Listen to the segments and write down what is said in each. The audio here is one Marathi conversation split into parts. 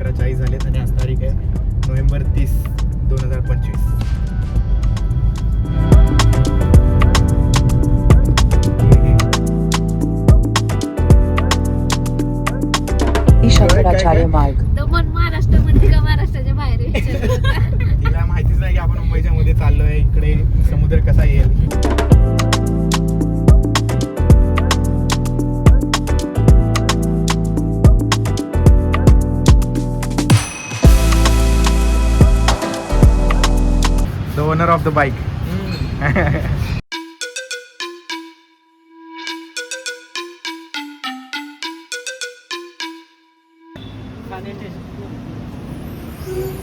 11:40 झालेत आणि आज तारीख आहे नोव्हेंबर 30, 2025. शंकराचार्य मार्ग. दमण महाराष्ट्रामध्ये का महाराष्ट्राच्या बाहेर आहे? तिला माहितीच नाही की आपण मुंबईच्या मध्ये चाललोय. इकडे समुद्र कसा येईल. The owner of the bike.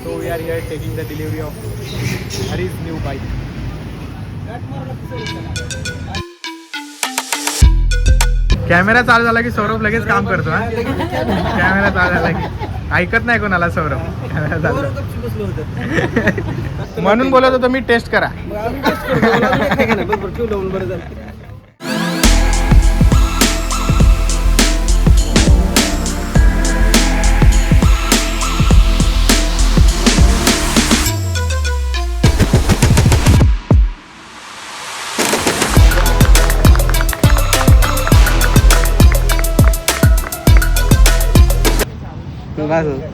So we are here taking the delivery of Hari's new bike. Camera चालू झाला की सौरभ लगेच काम करतो. हा कॅमेरा चालू झाला की ऐकत नाही कोणाला सौरभ. कॅमेरा चालू म्हणून बोलत होतो मी टेस्ट करा.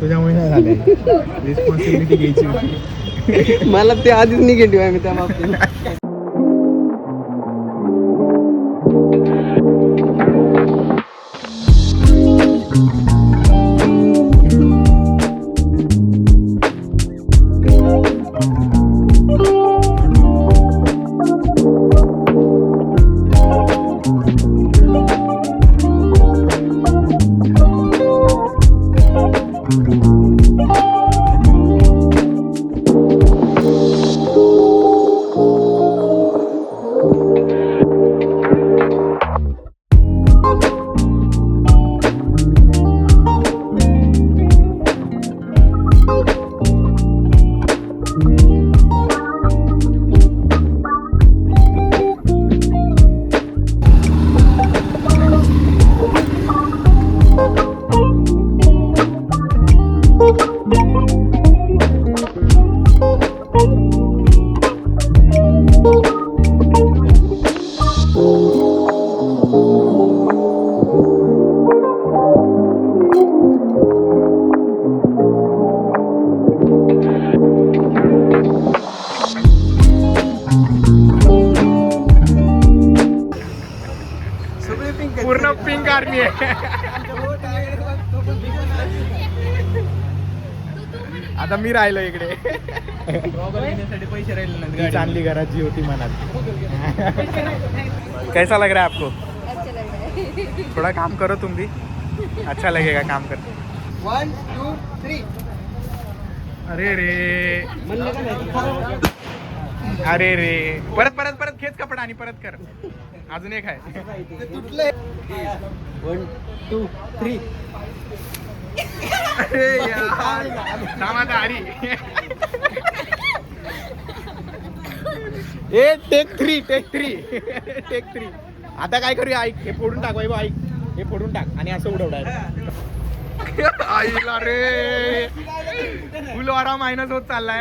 तुझ्यामुळे नाही झाले. रिस्पॉन्सिबिलिटी घ्यायची होती. मला ते आधीच निगेटिव्ह आहे मी त्या बाबतीत. पूर्ण पिंक आर्मी आहे. आता मी राहिलो इकडे. पैसे राहिले चांगली घराची होती मनात. कैसा लग रहा है आपको? थोड़ा काम करो तुम भी. अच्छा लगेगा काम कर. 1 2 3. अरे रे अरे रे. परत परत परत खेच कपडा आणि परत कर. अजून एक आहे. 1 2 3. अरे यार थांबा हरी. ए टेक 3. आता काय करूया ऐक. हे फोडून टाक वैभव. ऐक हे फोडून टाक आणि असं उडवडाय. आईला रे फुलवारा मायनस होत चाललाय.